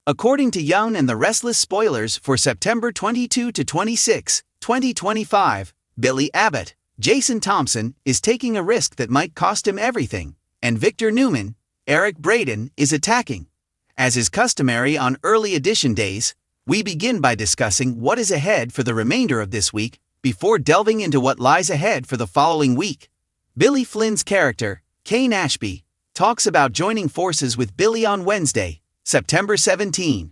According to Young and the Restless spoilers for September 22 to 26, 2025, Billy Abbott, Jason Thompson, is taking a risk that might cost him everything, and Victor Newman, Eric Braden, is attacking. As is customary on early edition days, we begin by discussing what is ahead for the remainder of this week, before delving into what lies ahead for the following week. Billy Flynn's character, Kane Ashby, talks about joining forces with Billy on Wednesday, September 17.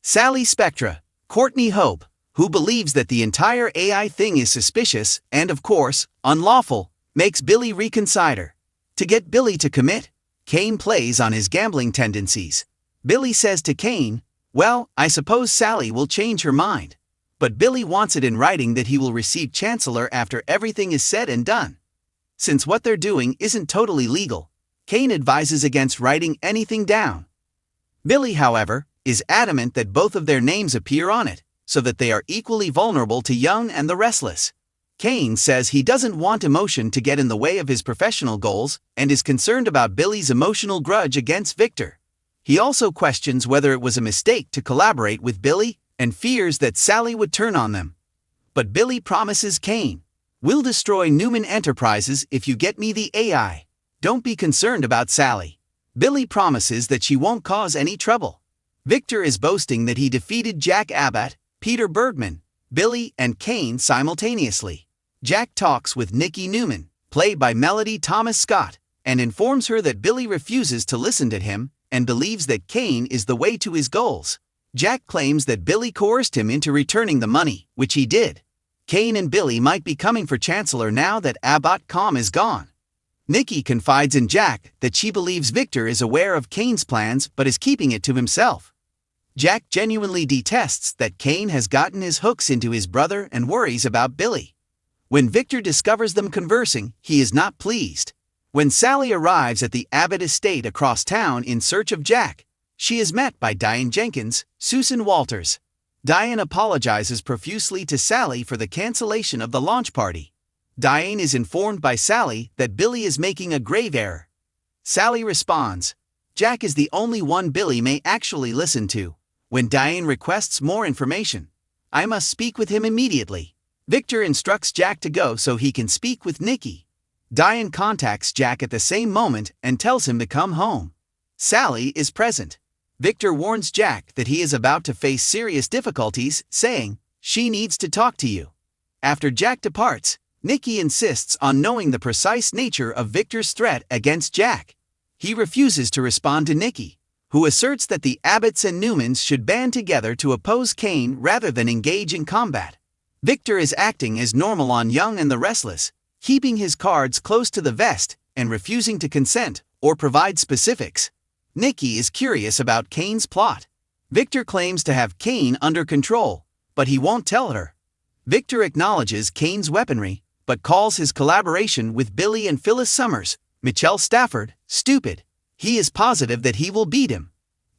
Sally Spectra, Courtney Hope, who believes that the entire AI thing is suspicious and, of course, unlawful, makes Billy reconsider. To get Billy to commit, Kane plays on his gambling tendencies. Billy says to Kane, "Well, I suppose Sally will change her mind." But Billy wants it in writing that he will receive Chancellor after everything is said and done. Since what they're doing isn't totally legal, Kane advises against writing anything down. Billy, however, is adamant that both of their names appear on it, so that they are equally vulnerable to Young and the Restless. Kane says he doesn't want emotion to get in the way of his professional goals and is concerned about Billy's emotional grudge against Victor. He also questions whether it was a mistake to collaborate with Billy and fears that Sally would turn on them. But Billy promises Kane, "We'll destroy Newman Enterprises if you get me the AI. Don't be concerned about Sally." Billy promises that she won't cause any trouble. Victor is boasting that he defeated Jack Abbott, Peter Bergman, Billy, and Kane simultaneously. Jack talks with Nikki Newman, played by Melody Thomas Scott, and informs her that Billy refuses to listen to him and believes that Kane is the way to his goals. Jack claims that Billy coerced him into returning the money, which he did. Kane and Billy might be coming for Chancellor now that Abbott is gone. Nikki confides in Jack that she believes Victor is aware of Kane's plans but is keeping it to himself. Jack genuinely detests that Kane has gotten his hooks into his brother and worries about Billy. When Victor discovers them conversing, he is not pleased. When Sally arrives at the Abbott estate across town in search of Jack, she is met by Diane Jenkins, Susan Walters. Diane apologizes profusely to Sally for the cancellation of the launch party. Diane is informed by Sally that Billy is making a grave error. Sally responds, "Jack is the only one Billy may actually listen to." When Diane requests more information, "I must speak with him immediately." Victor instructs Jack to go so he can speak with Nikki. Diane contacts Jack at the same moment and tells him to come home. Sally is present. Victor warns Jack that he is about to face serious difficulties, saying, "She needs to talk to you." After Jack departs, Nikki insists on knowing the precise nature of Victor's threat against Jack. He refuses to respond to Nikki, who asserts that the Abbotts and Newmans should band together to oppose Kane rather than engage in combat. Victor is acting as normal on Young and the Restless, keeping his cards close to the vest and refusing to consent or provide specifics. Nikki is curious about Kane's plot. Victor claims to have Kane under control, but he won't tell her. Victor acknowledges Kane's weaponry, but calls his collaboration with Billy and Phyllis Summers, Michelle Stafford, stupid. He is positive that he will beat him.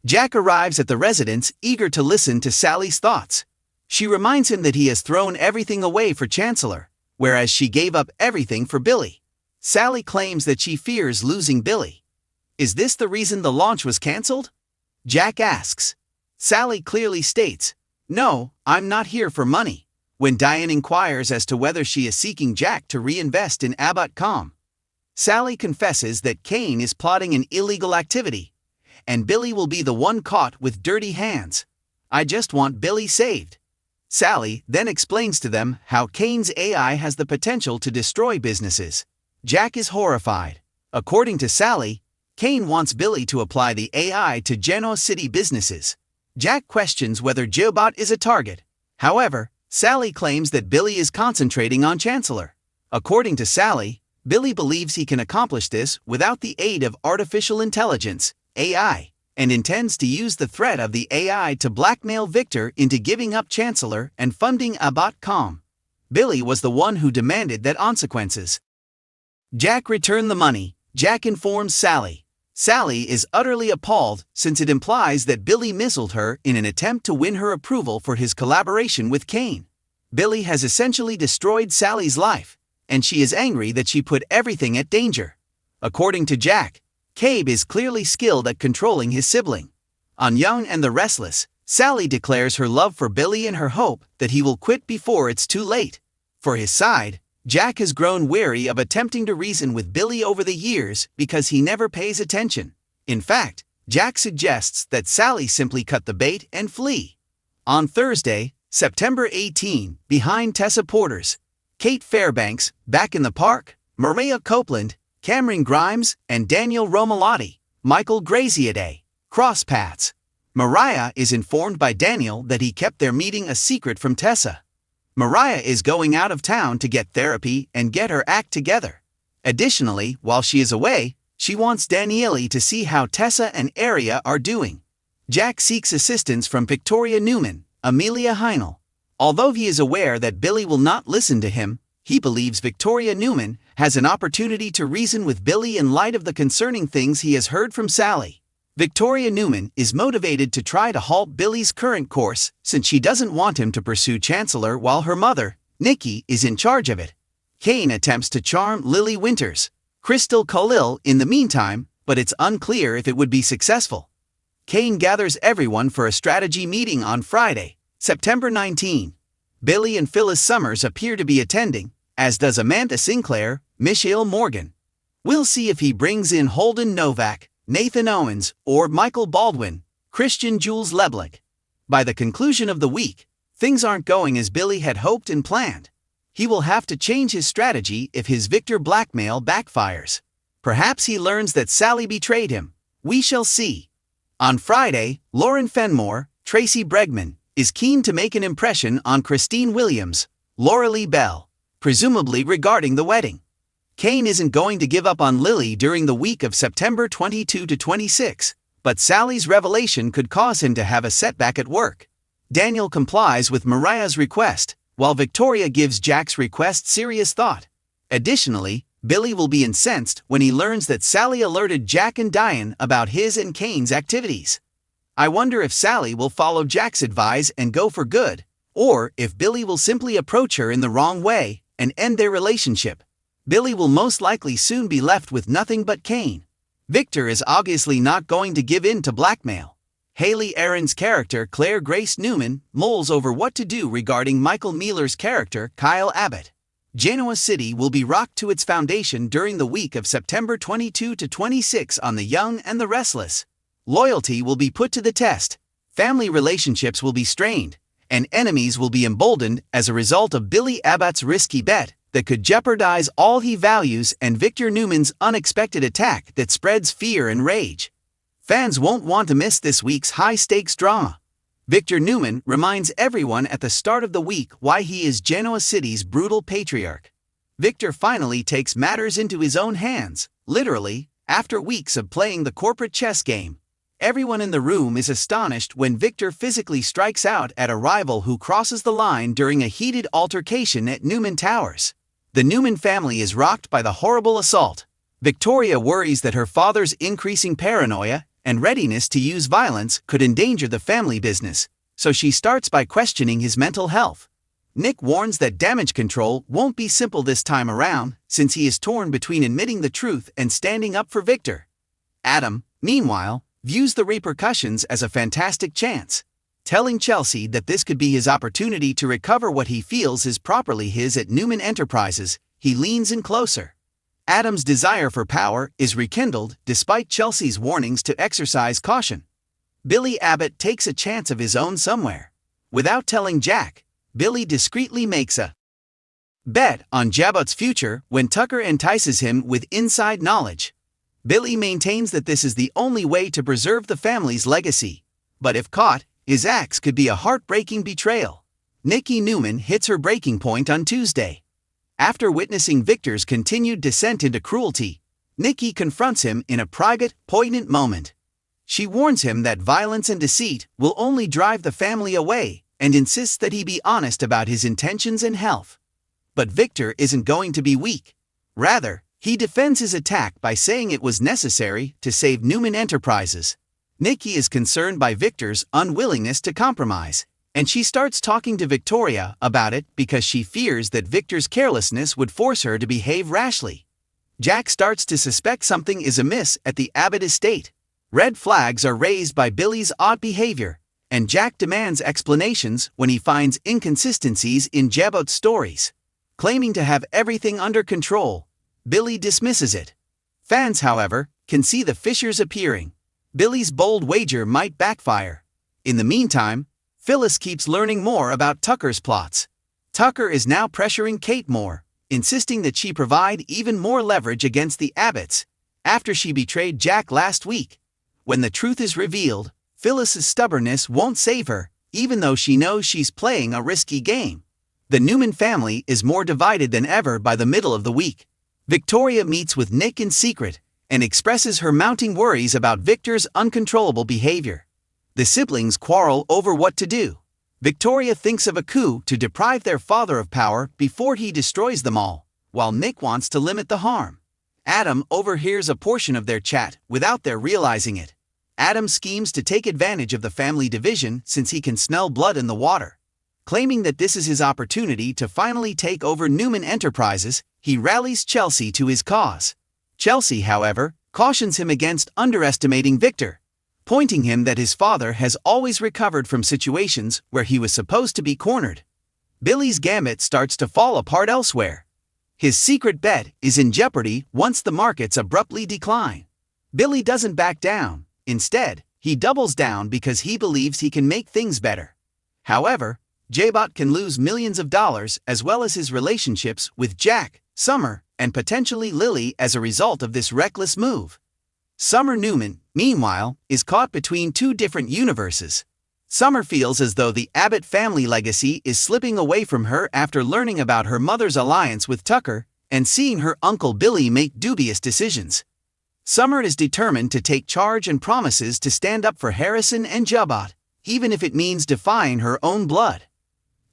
Jack arrives at the residence eager to listen to Sally's thoughts. She reminds him that he has thrown everything away for Chancellor, whereas she gave up everything for Billy. Sally claims that she fears losing Billy. Is this the reason the launch was cancelled? Jack asks. Sally clearly states, "No, I'm not here for money." When Diane inquires as to whether she is seeking Jack to reinvest in Abbott, Sally confesses that Kane is plotting an illegal activity, and Billy will be the one caught with dirty hands. "I just want Billy saved." Sally then explains to them how Kane's AI has the potential to destroy businesses. Jack is horrified. According to Sally, Kane wants Billy to apply the AI to Genoa City businesses. Jack questions whether Jobot is a target. However, Sally claims that Billy is concentrating on Chancellor. According to Sally, Billy believes he can accomplish this without the aid of artificial intelligence, AI, and intends to use the threat of the AI to blackmail Victor into giving up Chancellor and funding Abbott. Billy was the one who demanded that consequences. Jack return the money. Jack informs Sally. Sally is utterly appalled since it implies that Billy misled her in an attempt to win her approval for his collaboration with Kane. Billy has essentially destroyed Sally's life, and she is angry that she put everything at danger. According to Jack, Cabe is clearly skilled at controlling his sibling. On Young and the Restless, Sally declares her love for Billy and her hope that he will quit before it's too late. For his side, Jack has grown weary of attempting to reason with Billy over the years because he never pays attention. In fact, Jack suggests that Sally simply cut the bait and flee. On Thursday, September 18, behind Tessa Porter's Kate Fairbanks, back in the park, Maria Copeland, Cameron Grimes, and Daniel Romalotti, Michael Graziadei, cross paths. Mariah is informed by Daniel that he kept their meeting a secret from Tessa. Mariah is going out of town to get therapy and get her act together. Additionally, while she is away, she wants Daniele to see how Tessa and Aria are doing. Jack seeks assistance from Victoria Newman, Amelia Heinel. Although he is aware that Billy will not listen to him, he believes Victoria Newman has an opportunity to reason with Billy in light of the concerning things he has heard from Sally. Victoria Newman is motivated to try to halt Billy's current course since she doesn't want him to pursue Chancellor while her mother, Nikki, is in charge of it. Kane attempts to charm Lily Winters, Crystal Khalil in the meantime, but it's unclear if it would be successful. Kane gathers everyone for a strategy meeting on Friday, September 19. Billy and Phyllis Summers appear to be attending, as does Amanda Sinclair, Michelle Morgan. We'll see if he brings in Holden Novak, Nathan Owens, or Michael Baldwin, Christian Jules Leblich. By the conclusion of the week, things aren't going as Billy had hoped and planned. He will have to change his strategy if his Victor blackmail backfires. Perhaps he learns that Sally betrayed him. We shall see. On Friday, Lauren Fenmore, Tracy Bregman, is keen to make an impression on Christine Williams, Laura Lee Bell, presumably regarding the wedding. Kane isn't going to give up on Lily during the week of September 22 to 26, but Sally's revelation could cause him to have a setback at work. Daniel complies with Mariah's request, while Victoria gives Jack's request serious thought. Additionally, Billy will be incensed when he learns that Sally alerted Jack and Diane about his and Kane's activities. I wonder if Sally will follow Jack's advice and go for good, or if Billy will simply approach her in the wrong way and end their relationship. Billy will most likely soon be left with nothing but Kane. Victor is obviously not going to give in to blackmail. Haley Aaron's character Claire Grace Newman mulls over what to do regarding Michael Mealer's character Kyle Abbott. Genoa City will be rocked to its foundation during the week of September 22 to 26 on The Young and the Restless. Loyalty will be put to the test, family relationships will be strained, and enemies will be emboldened as a result of Billy Abbott's risky bet that could jeopardize all he values and Victor Newman's unexpected attack that spreads fear and rage. Fans won't want to miss this week's high-stakes drama. Victor Newman reminds everyone at the start of the week why he is Genoa City's brutal patriarch. Victor finally takes matters into his own hands, literally, after weeks of playing the corporate chess game. Everyone in the room is astonished when Victor physically strikes out at a rival who crosses the line during a heated altercation at Newman Towers. The Newman family is rocked by the horrible assault. Victoria worries that her father's increasing paranoia and readiness to use violence could endanger the family business, so she starts by questioning his mental health. Nick warns that damage control won't be simple this time around, since he is torn between admitting the truth and standing up for Victor. Adam, meanwhile, views the repercussions as a fantastic chance. Telling Chelsea that this could be his opportunity to recover what he feels is properly his at Newman Enterprises, he leans in closer. Adam's desire for power is rekindled despite Chelsea's warnings to exercise caution. Billy Abbott takes a chance of his own somewhere. Without telling Jack, Billy discreetly makes a bet on Jabot's future when Tucker entices him with inside knowledge. Billy maintains that this is the only way to preserve the family's legacy, but if caught, his acts could be a heartbreaking betrayal. Nikki Newman hits her breaking point on Tuesday. After witnessing Victor's continued descent into cruelty, Nikki confronts him in a private, poignant moment. She warns him that violence and deceit will only drive the family away and insists that he be honest about his intentions and health. But Victor isn't going to be weak. Rather, he defends his attack by saying it was necessary to save Newman Enterprises. Nikki is concerned by Victor's unwillingness to compromise, and she starts talking to Victoria about it because she fears that Victor's carelessness would force her to behave rashly. Jack starts to suspect something is amiss at the Abbott estate. Red flags are raised by Billy's odd behavior, and Jack demands explanations when he finds inconsistencies in Abbott stories. Claiming to have everything under control, Billy dismisses it. Fans, however, can see the fissures appearing. Billy's bold wager might backfire. In the meantime, Phyllis keeps learning more about Tucker's plots. Tucker is now pressuring Kate more, insisting that she provide even more leverage against the Abbotts, after she betrayed Jack last week. When the truth is revealed, Phyllis's stubbornness won't save her, even though she knows she's playing a risky game. The Newman family is more divided than ever by the middle of the week. Victoria meets with Nick in secret and expresses her mounting worries about Victor's uncontrollable behavior. The siblings quarrel over what to do. Victoria thinks of a coup to deprive their father of power before he destroys them all, while Nick wants to limit the harm. Adam overhears a portion of their chat without their realizing it. Adam schemes to take advantage of the family division since he can smell blood in the water. Claiming that this is his opportunity to finally take over Newman Enterprises, he rallies Chelsea to his cause. Chelsea, however, cautions him against underestimating Victor, pointing him that his father has always recovered from situations where he was supposed to be cornered. Billy's gambit starts to fall apart elsewhere. His secret bet is in jeopardy once the markets abruptly decline. Billy doesn't back down. Instead, he doubles down because he believes he can make things better. However, Abbott can lose millions of dollars as well as his relationships with Jack, Summer, and potentially Lily as a result of this reckless move. Summer Newman, meanwhile, is caught between two different universes. Summer feels as though the Abbott family legacy is slipping away from her after learning about her mother's alliance with Tucker and seeing her uncle Billy make dubious decisions. Summer is determined to take charge and promises to stand up for Harrison and Abbott, even if it means defying her own blood.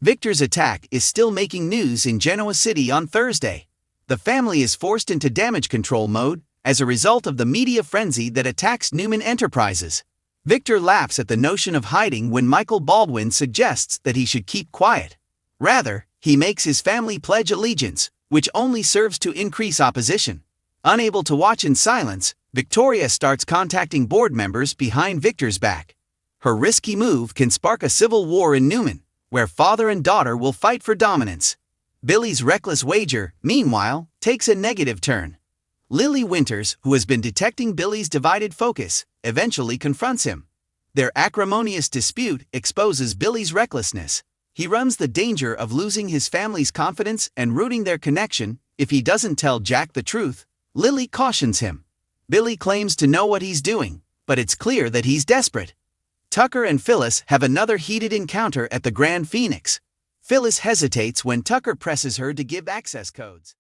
Victor's attack is still making news in Genoa City on Thursday. The family is forced into damage control mode as a result of the media frenzy that attacks Newman Enterprises. Victor laughs at the notion of hiding when Michael Baldwin suggests that he should keep quiet. Rather, he makes his family pledge allegiance, which only serves to increase opposition. Unable to watch in silence, Victoria starts contacting board members behind Victor's back. Her risky move can spark a civil war in Newman, where father and daughter will fight for dominance. Billy's reckless wager, meanwhile, takes a negative turn. Lily Winters, who has been detecting Billy's divided focus, eventually confronts him. Their acrimonious dispute exposes Billy's recklessness. He runs the danger of losing his family's confidence and rooting their connection if he doesn't tell Jack the truth. Lily cautions him. Billy claims to know what he's doing, but it's clear that he's desperate. Tucker and Phyllis have another heated encounter at the Grand Phoenix. Phyllis hesitates when Tucker presses her to give access codes.